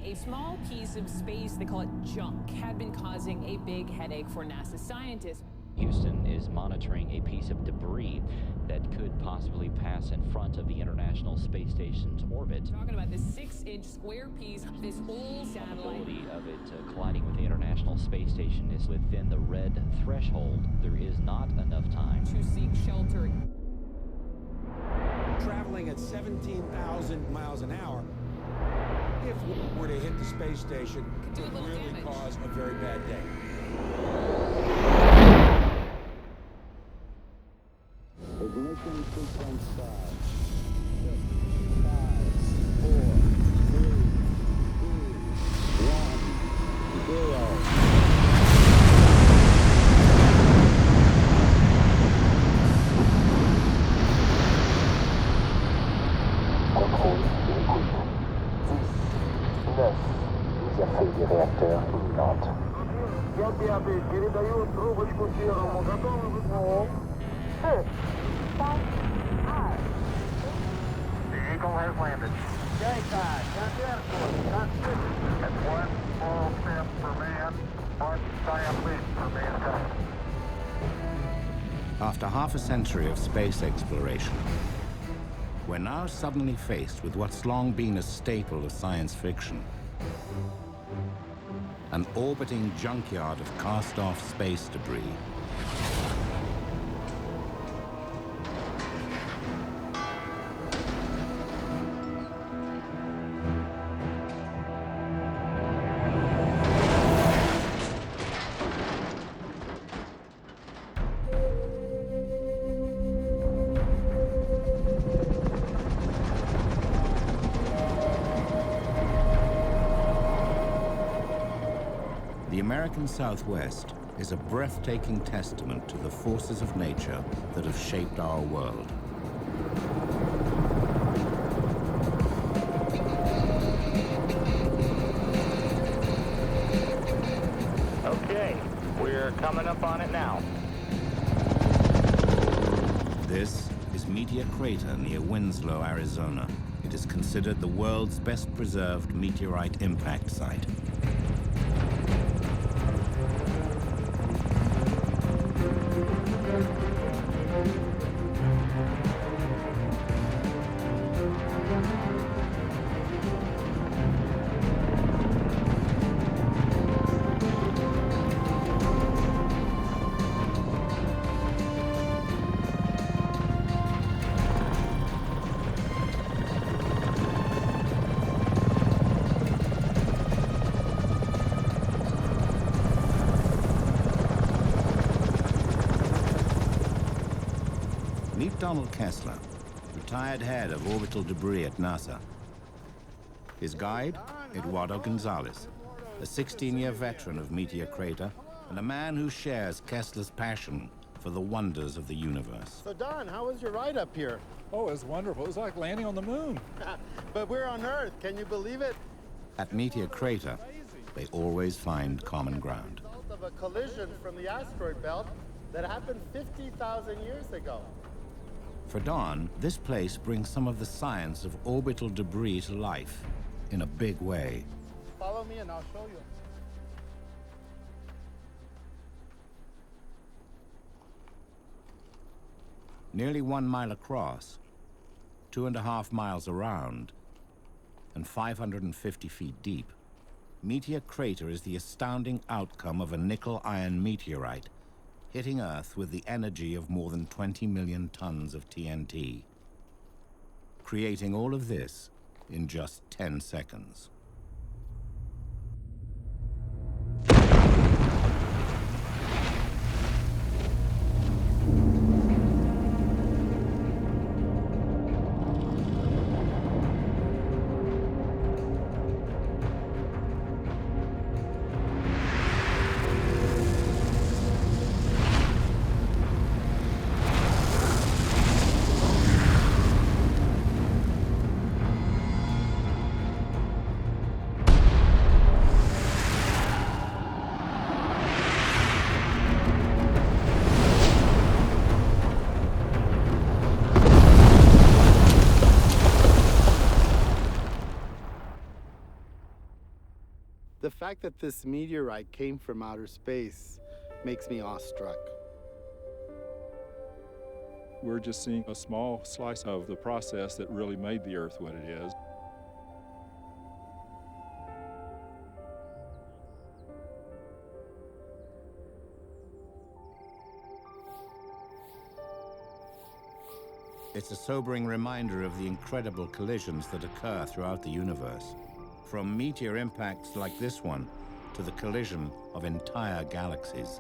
A small piece of space, they call it junk, had been causing a big headache for NASA scientists. Houston is monitoring a piece of debris that could possibly pass in front of the International Space Station's orbit. Talking about this 6-inch square piece, this old satellite. The probability of it colliding with the International Space Station is within the red threshold. There is not enough time to seek shelter. Traveling at 17,000 miles an hour, if we were to hit the space station, it would really cause a very bad day. Ignition sequence start. 5, 4, 3, 2, 1, 0. After half a century of space exploration, we're now suddenly faced with what's long been a staple of science fiction. An orbiting junkyard of cast-off space debris. The American Southwest is a breathtaking testament to the forces of nature that have shaped our world. Okay, we're coming up on it now. This is Meteor Crater near Winslow, Arizona. It is considered the world's best preserved meteorite impact site. Meet Donald Kessler, retired head of orbital debris at NASA. His guide, Eduardo Gonzalez, a 16-year veteran of Meteor Crater and a man who shares Kessler's passion for the wonders of the universe. So Don, how was your ride up here? Oh, it was wonderful. It was like landing on the moon. But we're on Earth. Can you believe it? At Meteor Crater, they always find common ground. The result of a collision from the asteroid belt that happened 50,000 years ago. For Don, this place brings some of the science of orbital debris to life in a big way. Follow me and I'll show you. Nearly 1 mile across, 2.5 miles around, and 550 feet deep, Meteor Crater is the astounding outcome of a nickel-iron meteorite hitting Earth with the energy of more than 20 million tons of TNT, creating all of this in just 10 seconds. The fact that this meteorite came from outer space makes me awestruck. We're just seeing a small slice of the process that really made the Earth what it is. It's a sobering reminder of the incredible collisions that occur throughout the universe, from meteor impacts like this one to the collision of entire galaxies.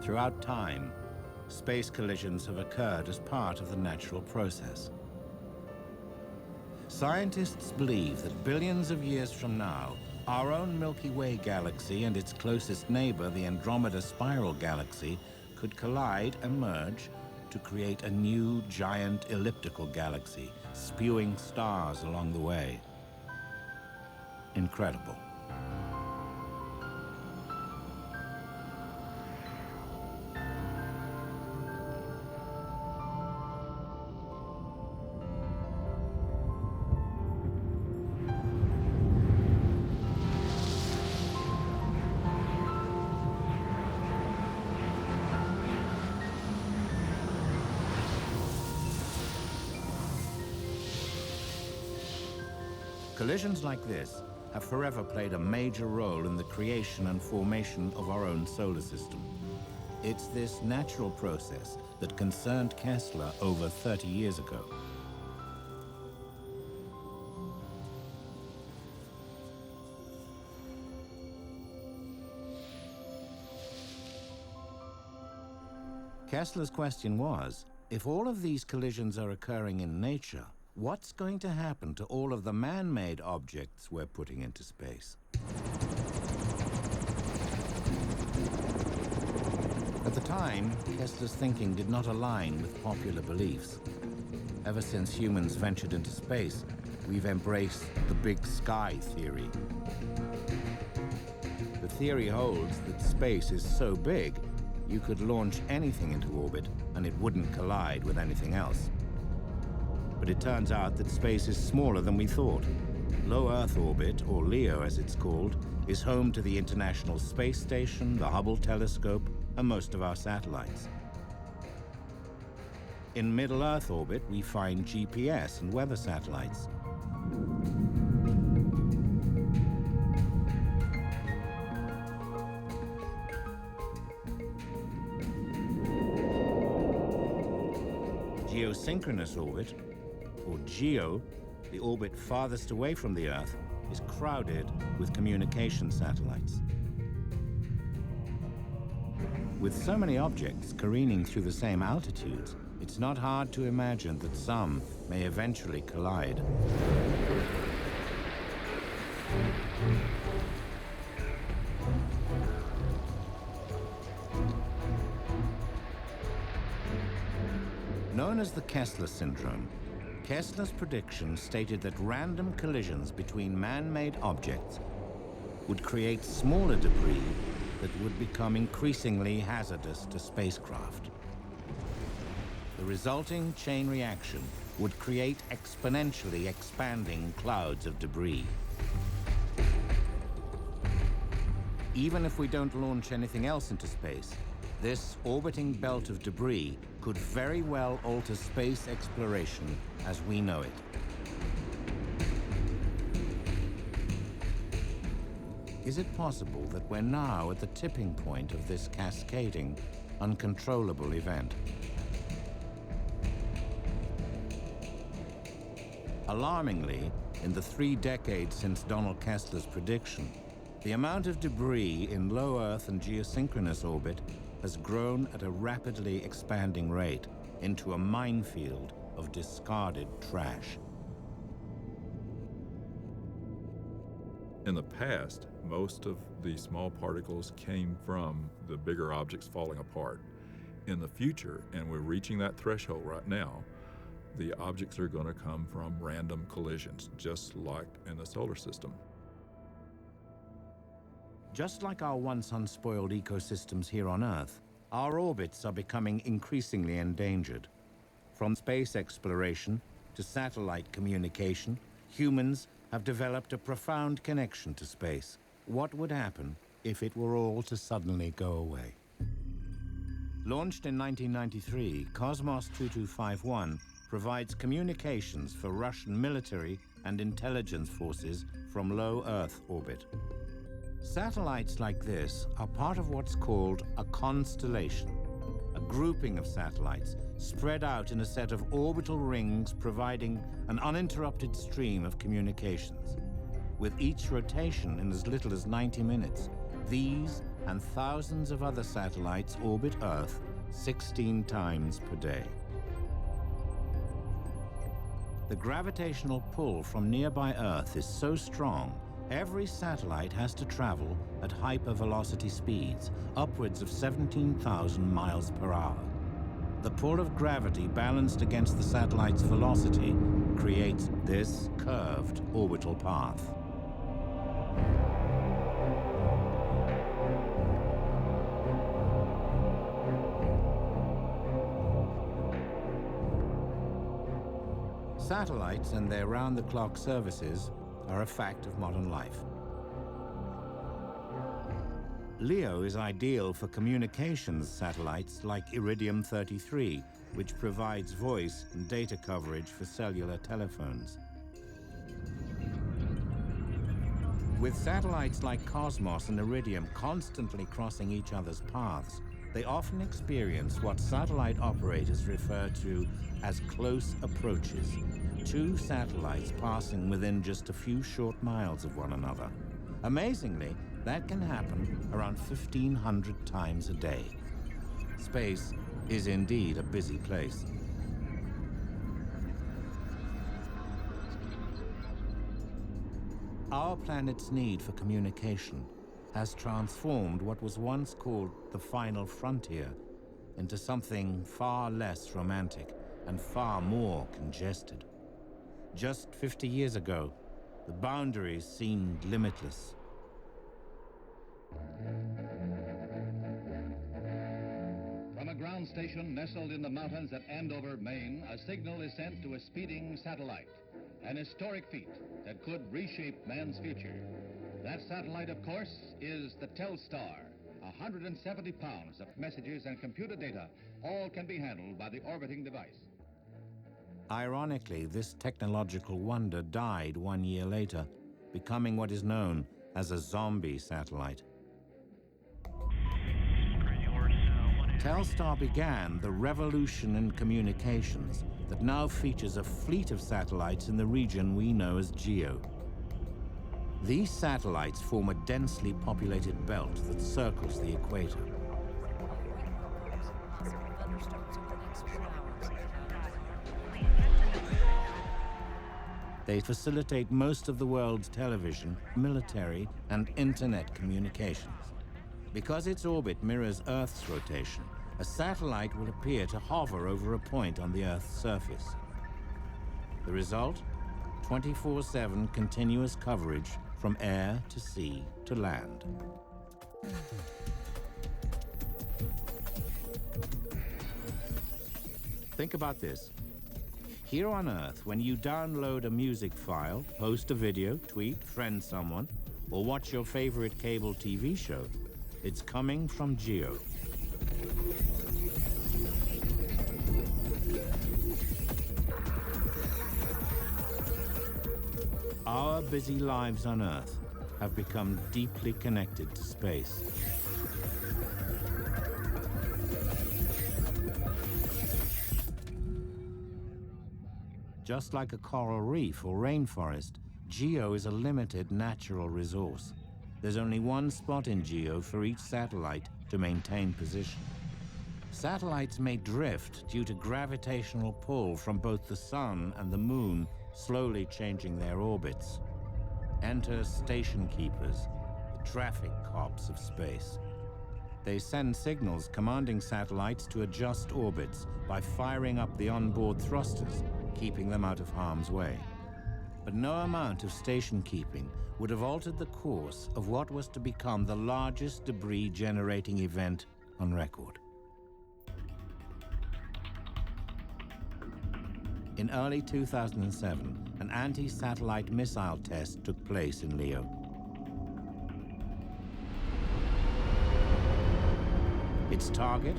Throughout time, space collisions have occurred as part of the natural process. Scientists believe that billions of years from now, our own Milky Way galaxy and its closest neighbor, the Andromeda Spiral Galaxy, could collide and merge to create a new giant elliptical galaxy, spewing stars along the way. Incredible. Collisions like this have forever played a major role in the creation and formation of our own solar system. It's this natural process that concerned Kessler over 30 years ago. Kessler's question was, if all of these collisions are occurring in nature, what's going to happen to all of the man-made objects we're putting into space? At the time, Kessler's thinking did not align with popular beliefs. Ever since humans ventured into space, we've embraced the big sky theory. The theory holds that space is so big, you could launch anything into orbit and it wouldn't collide with anything else. But it turns out that space is smaller than we thought. Low Earth orbit, or LEO as it's called, is home to the International Space Station, the Hubble telescope, and most of our satellites. In middle Earth orbit, we find GPS and weather satellites. Geosynchronous orbit, or GEO, the orbit farthest away from the Earth, is crowded with communication satellites. With so many objects careening through the same altitudes, it's not hard to imagine that some may eventually collide. Known as the Kessler syndrome, Kessler's prediction stated that random collisions between man-made objects would create smaller debris that would become increasingly hazardous to spacecraft. The resulting chain reaction would create exponentially expanding clouds of debris. Even if we don't launch anything else into space, this orbiting belt of debris could very well alter space exploration as we know it. Is it possible that we're now at the tipping point of this cascading, uncontrollable event? Alarmingly, in the 3 decades since Donald Kessler's prediction, the amount of debris in low Earth and geosynchronous orbit has grown at a rapidly expanding rate into a minefield of discarded trash. In the past, most of the small particles came from the bigger objects falling apart. In the future, and we're reaching that threshold right now, the objects are going to come from random collisions, just like in the solar system. Just like our once unspoiled ecosystems here on Earth, our orbits are becoming increasingly endangered. From space exploration to satellite communication, humans have developed a profound connection to space. What would happen if it were all to suddenly go away? Launched in 1993, Cosmos 2251 provides communications for Russian military and intelligence forces from low Earth orbit. Satellites like this are part of what's called a constellation, a grouping of satellites spread out in a set of orbital rings providing an uninterrupted stream of communications. With each rotation in as little as 90 minutes, these and thousands of other satellites orbit Earth 16 times per day. The gravitational pull from nearby Earth is so strong, every satellite has to travel at hypervelocity speeds, upwards of 17,000 miles per hour. The pull of gravity balanced against the satellite's velocity creates this curved orbital path. Satellites and their round-the-clock services are a fact of modern life. LEO is ideal for communications satellites like Iridium 33, which provides voice and data coverage for cellular telephones. With satellites like Cosmos and Iridium constantly crossing each other's paths, they often experience what satellite operators refer to as close approaches, two satellites passing within just a few short miles of one another. Amazingly, that can happen around 1,500 times a day. Space is indeed a busy place. Our planet's need for communication has transformed what was once called the final frontier into something far less romantic and far more congested. Just 50 years ago, the boundaries seemed limitless. From a ground station nestled in the mountains at Andover, Maine, a signal is sent to a speeding satellite, an historic feat that could reshape man's future. That satellite, of course, is the Telstar. 170 pounds of messages and computer data, all can be handled by the orbiting device. Ironically, this technological wonder died 1 year later, becoming what is known as a zombie satellite. Telstar began the revolution in communications that now features a fleet of satellites in the region we know as GEO. These satellites form a densely populated belt that circles the equator. They facilitate most of the world's television, military, and internet communications. Because its orbit mirrors Earth's rotation, a satellite will appear to hover over a point on the Earth's surface. The result? 24/7 continuous coverage from air to sea to land. Think about this. Here on Earth, when you download a music file, post a video, tweet, friend someone, or watch your favorite cable TV show, it's coming from GEO. Our busy lives on Earth have become deeply connected to space. Just like a coral reef or rainforest, GEO is a limited natural resource. There's only one spot in GEO for each satellite to maintain position. Satellites may drift due to gravitational pull from both the sun and the moon, slowly changing their orbits. Enter station keepers, the traffic cops of space. They send signals commanding satellites to adjust orbits by firing up the onboard thrusters, keeping them out of harm's way. But no amount of station keeping would have altered the course of what was to become the largest debris-generating event on record. In early 2007, an anti-satellite missile test took place in Leo. Its target,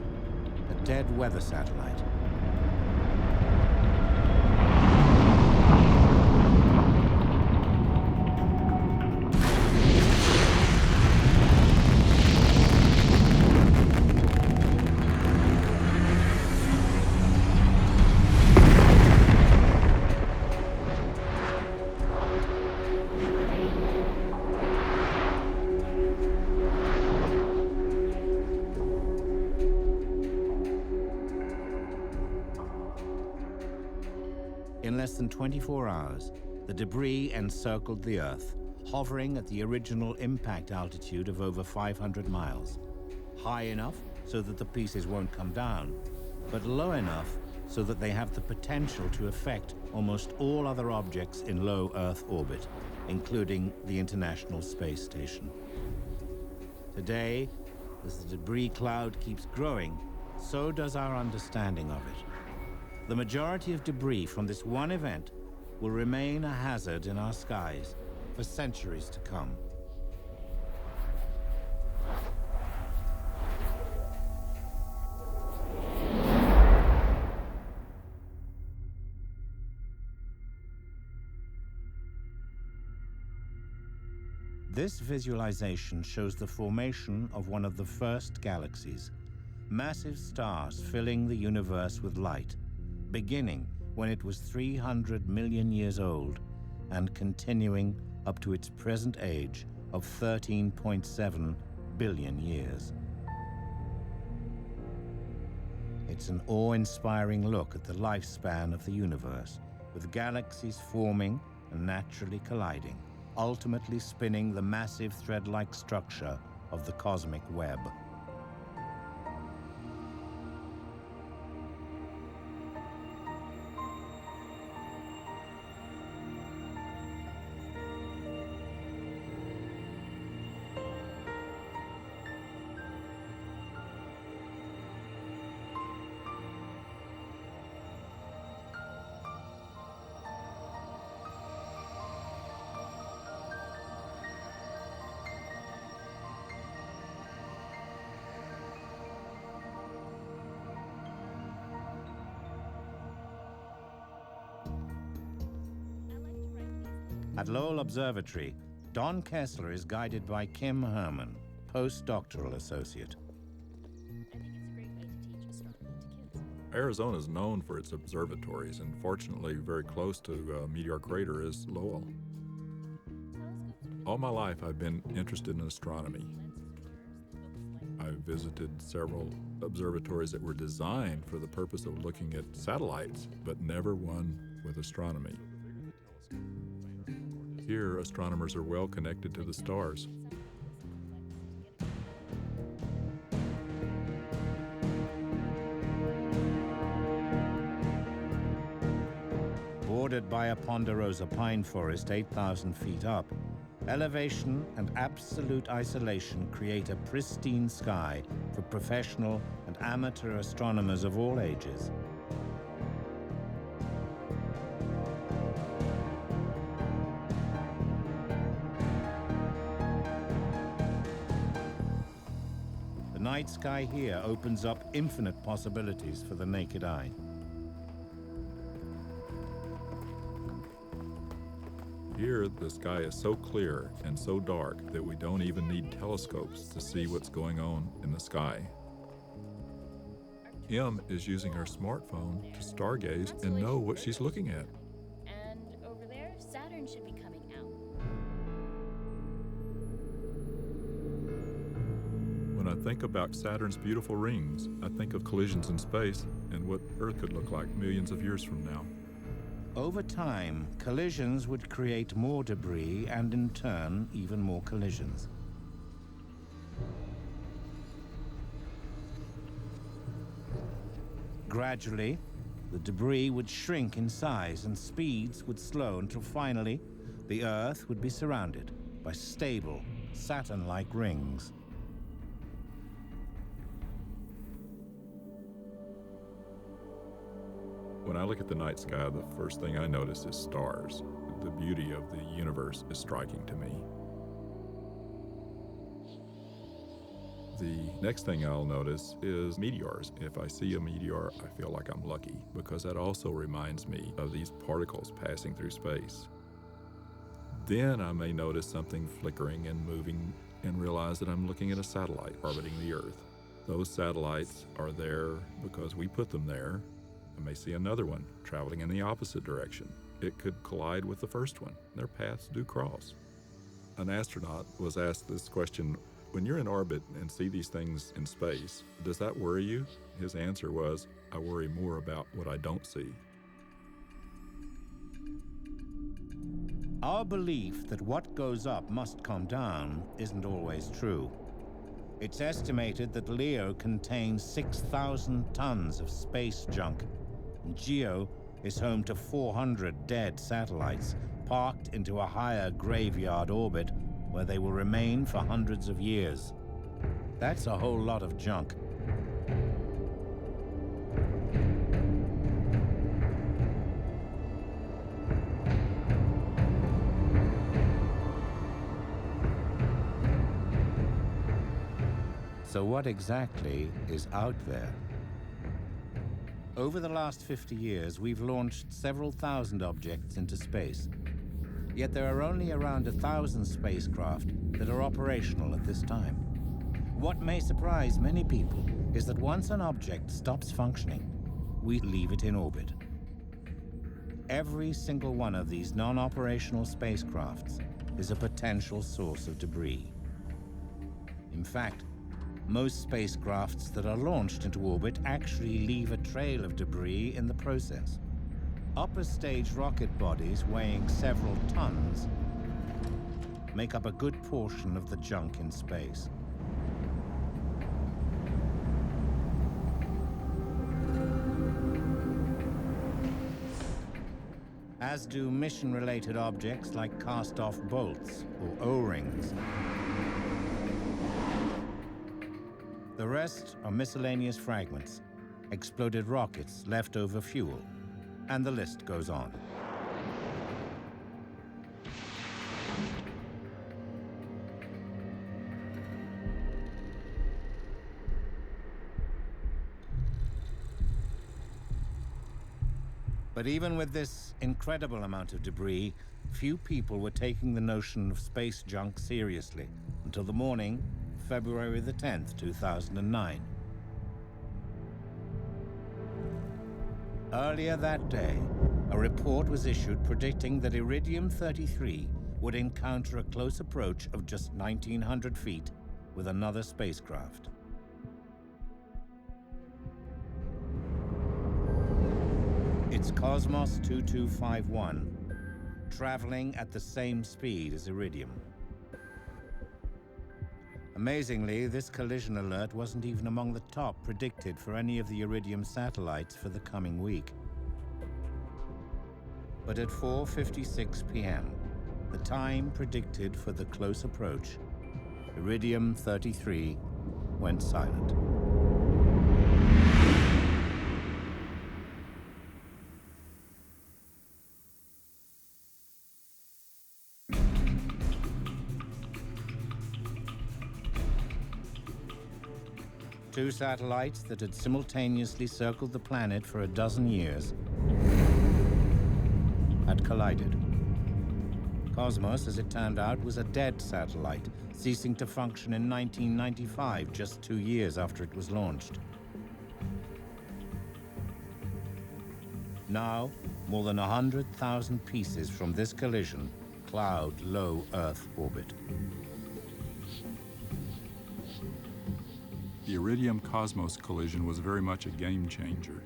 a dead weather satellite. In less than 24 hours, the debris encircled the Earth, hovering at the original impact altitude of over 500 miles. High enough so that the pieces won't come down, but low enough so that they have the potential to affect almost all other objects in low Earth orbit, including the International Space Station. Today, as the debris cloud keeps growing, so does our understanding of it. The majority of debris from this one event will remain a hazard in our skies for centuries to come. This visualization shows the formation of one of the first galaxies, massive stars filling the universe with light, beginning when it was 300 million years old and continuing up to its present age of 13.7 billion years. It's an awe-inspiring look at the lifespan of the universe, with galaxies forming and naturally colliding, ultimately spinning the massive thread-like structure of the cosmic web. At Lowell Observatory, Don Kessler is guided by Kim Herman, postdoctoral associate. Arizona is known for its observatories, and fortunately very close to Meteor Crater is Lowell. All my life I've been interested in astronomy. I've visited several observatories that were designed for the purpose of looking at satellites, but never one with astronomy. Here, astronomers are well connected to the stars. Bordered by a ponderosa pine forest 8,000 feet up, elevation and absolute isolation create a pristine sky for professional and amateur astronomers of all ages. The night sky here opens up infinite possibilities for the naked eye. Here, the sky is so clear and so dark that we don't even need telescopes to see what's going on in the sky. Kim is using her smartphone to stargaze and know what she's looking at. And over there, Saturn should be coming out. When I think about Saturn's beautiful rings, I think of collisions in space and what Earth could look like millions of years from now. Over time, collisions would create more debris and, in turn, even more collisions. Gradually, the debris would shrink in size and speeds would slow until finally the Earth would be surrounded by stable, Saturn-like rings. When I look at the night sky, the first thing I notice is stars. The beauty of the universe is striking to me. The next thing I'll notice is meteors. If I see a meteor, I feel like I'm lucky because that also reminds me of these particles passing through space. Then I may notice something flickering and moving and realize that I'm looking at a satellite orbiting the Earth. Those satellites are there because we put them there. I may see another one traveling in the opposite direction. It could collide with the first one. Their paths do cross. An astronaut was asked this question, when you're in orbit and see these things in space, does that worry you? His answer was, I worry more about what I don't see. Our belief that what goes up must come down isn't always true. It's estimated that LEO contains 6,000 tons of space junk. And GEO is home to 400 dead satellites parked into a higher graveyard orbit where they will remain for hundreds of years. That's a whole lot of junk. So what exactly is out there? Over the last 50 years, we've launched several thousand objects into space. Yet there are only around 1,000 spacecraft that are operational at this time. What may surprise many people is that once an object stops functioning, we leave it in orbit. Every single one of these non-operational spacecrafts is a potential source of debris. In fact, most spacecrafts that are launched into orbit actually leave a trail of debris in the process. Upper stage rocket bodies weighing several tons make up a good portion of the junk in space. As do mission-related objects like cast-off bolts or O-rings. The rest are miscellaneous fragments, exploded rockets, leftover fuel, and the list goes on. But even with this incredible amount of debris, few people were taking the notion of space junk seriously until the morning, February the 10th, 2009. Earlier that day, a report was issued predicting that Iridium-33 would encounter a close approach of just 1,900 feet with another spacecraft. It's Cosmos 2251, traveling at the same speed as Iridium. Amazingly, this collision alert wasn't even among the top predicted for any of the Iridium satellites for the coming week. But at 4:56 p.m., the time predicted for the close approach, Iridium-33 went silent. Two satellites that had simultaneously circled the planet for 12 years had collided. Cosmos, as it turned out, was a dead satellite, ceasing to function in 1995, just 2 years after it was launched. Now, more than 100,000 pieces from this collision cloud low Earth orbit. The Iridium-Cosmos collision was very much a game changer.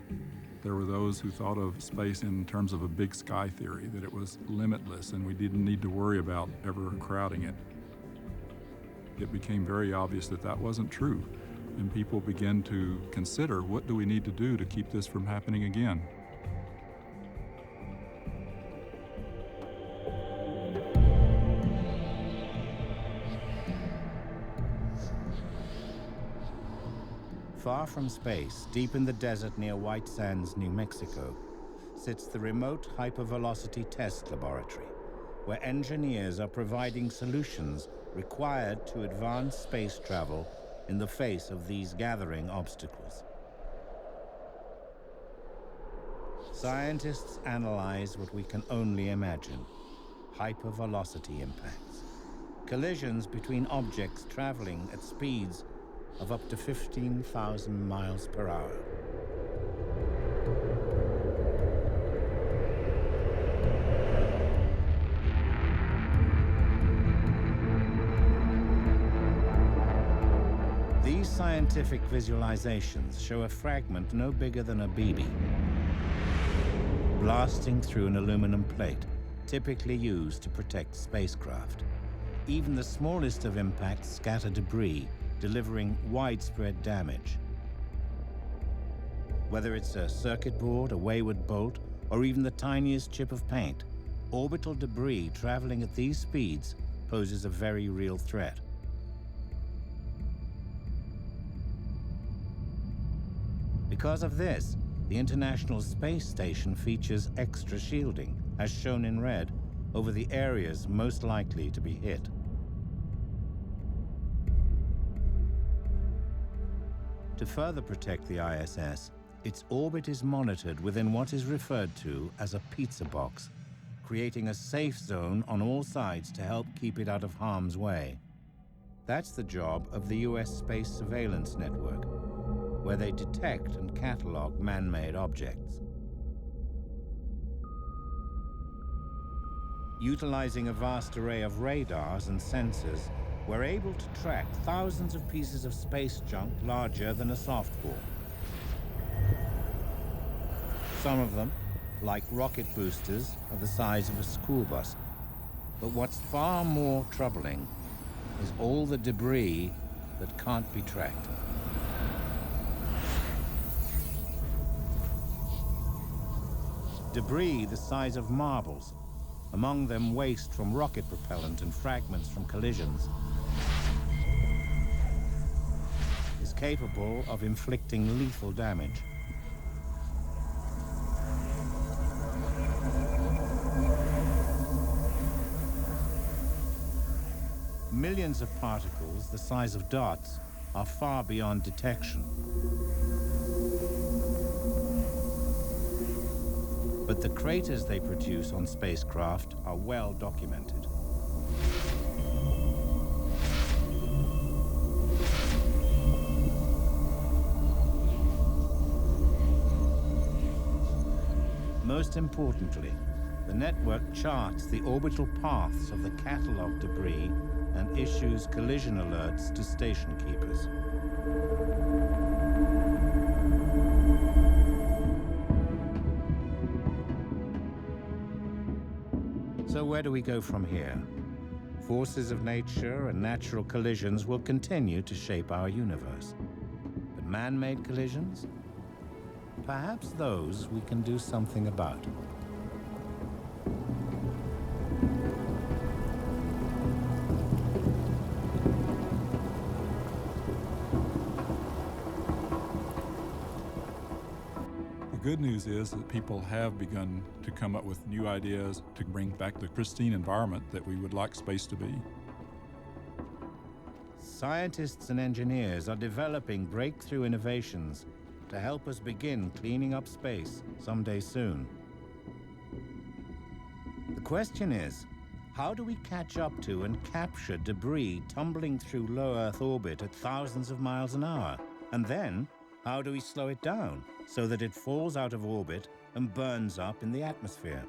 There were those who thought of space in terms of a big sky theory, that it was limitless and we didn't need to worry about ever crowding it. It became very obvious that that wasn't true, and people began to consider, what do we need to do to keep this from happening again? Far from space, deep in the desert near White Sands, New Mexico, sits the remote hypervelocity test laboratory, where engineers are providing solutions required to advance space travel in the face of these gathering obstacles. Scientists analyze what we can only imagine: hypervelocity impacts, collisions between objects traveling at speeds of up to 15,000 miles per hour. These scientific visualizations show a fragment no bigger than a BB, blasting through an aluminum plate, typically used to protect spacecraft. Even the smallest of impacts scatter debris, delivering widespread damage. Whether it's a circuit board, a wayward bolt, or even the tiniest chip of paint, orbital debris traveling at these speeds poses a very real threat. Because of this, the International Space Station features extra shielding, as shown in red, over the areas most likely to be hit. To further protect the ISS, its orbit is monitored within what is referred to as a pizza box, creating a safe zone on all sides to help keep it out of harm's way. That's the job of the US Space Surveillance Network, where they detect and catalog man-made objects. Utilizing a vast array of radars and sensors, we're able to track thousands of pieces of space junk larger than a softball. Some of them, like rocket boosters, are the size of a school bus. But what's far more troubling is all the debris that can't be tracked. Debris the size of marbles, among them waste from rocket propellant and fragments from collisions, is capable of inflicting lethal damage. Millions of particles the size of dots are far beyond detection. But the craters they produce on spacecraft are well documented. Most importantly, the network charts the orbital paths of the catalog debris and issues collision alerts to station keepers. So where do we go from here? Forces of nature and natural collisions will continue to shape our universe. But man-made collisions? Perhaps those we can do something about. The good news is that people have begun to come up with new ideas to bring back the pristine environment that we would like space to be. Scientists and engineers are developing breakthrough innovations to help us begin cleaning up space someday soon. The question is, how do we catch up to and capture debris tumbling through low Earth orbit at thousands of miles an hour? And then, how do we slow it down so that it falls out of orbit and burns up in the atmosphere?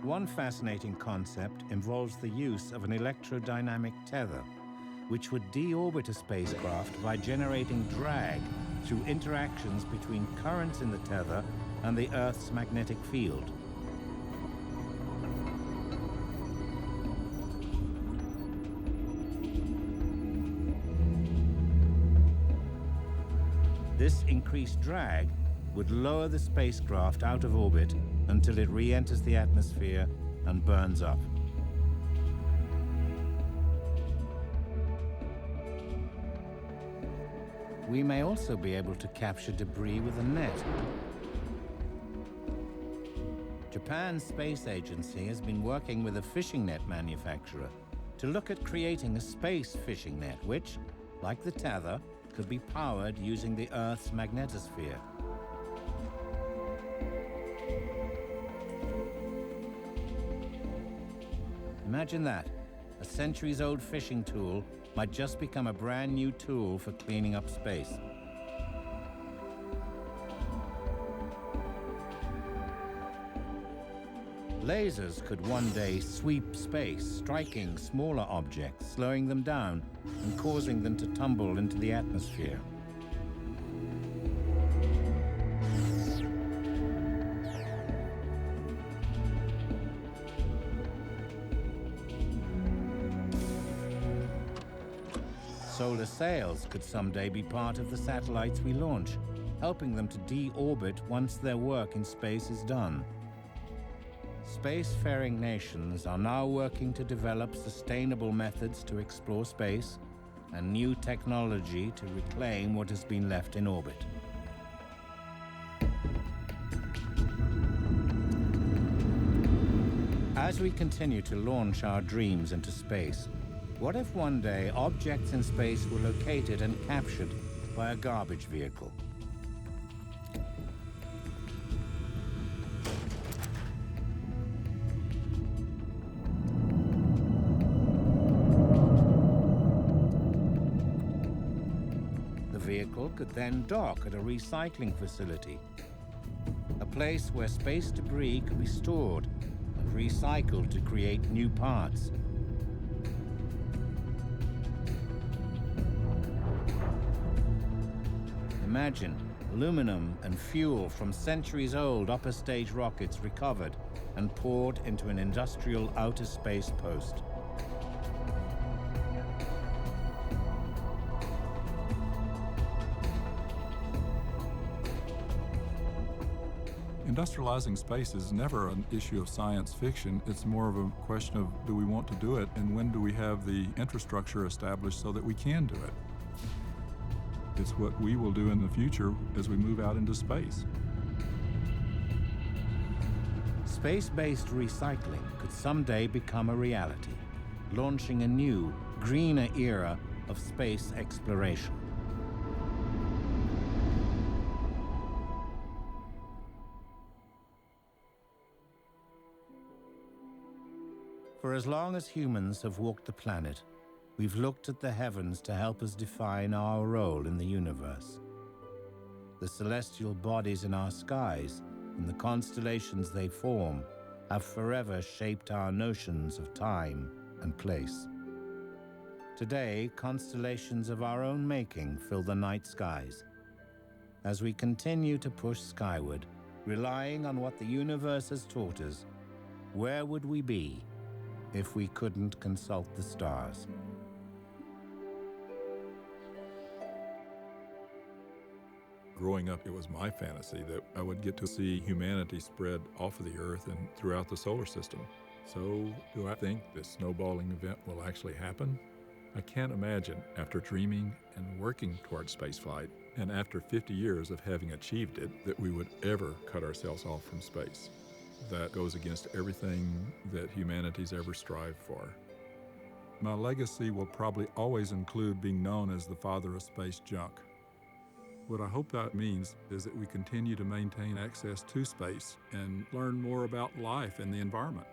One fascinating concept involves the use of an electrodynamic tether, which would deorbit a spacecraft by generating drag through interactions between currents in the tether and the Earth's magnetic field. This increased drag would lower the spacecraft out of orbit until it re-enters the atmosphere and burns up. we may also be able to capture debris with a net. Japan's space agency has been working with a fishing net manufacturer to look at creating a space fishing net which, like the tether, could be powered using the Earth's magnetosphere. Imagine that. A centuries-old fishing tool might just become a brand new tool for cleaning up space. Lasers could one day sweep space, striking smaller objects, slowing them down, and causing them to tumble into the atmosphere. Solar sails could someday be part of the satellites we launch, helping them to deorbit once their work in space is done. Spacefaring nations are now working to develop sustainable methods to explore space and new technology to reclaim what has been left in orbit. As we continue to launch our dreams into space, what if one day objects in space were located and captured by a garbage vehicle? The vehicle could then dock at a recycling facility, a place where space debris could be stored and recycled to create new parts. Imagine aluminum and fuel from centuries-old upper stage rockets recovered and poured into an industrial outer space post. Industrializing space is never an issue of science fiction. It's more of a question of, do we want to do it, and when do we have the infrastructure established so that we can do it? It's what we will do in the future as we move out into space. Space-based recycling could someday become a reality, launching a new, greener era of space exploration. For as long as humans have walked the planet, we've looked at the heavens to help us define our role in the universe. The celestial bodies in our skies and the constellations they form have forever shaped our notions of time and place. Today, constellations of our own making fill the night skies. As we continue to push skyward, relying on what the universe has taught us, where would we be if we couldn't consult the stars? Growing up, it was my fantasy that I would get to see humanity spread off of the Earth and throughout the solar system. So, do I think this snowballing event will actually happen? I can't imagine, after dreaming and working towards spaceflight, and after 50 years of having achieved it, that we would ever cut ourselves off from space. That goes against everything that humanity's ever strived for. My legacy will probably always include being known as the father of space junk. What I hope that means is that we continue to maintain access to space and learn more about life and the environment.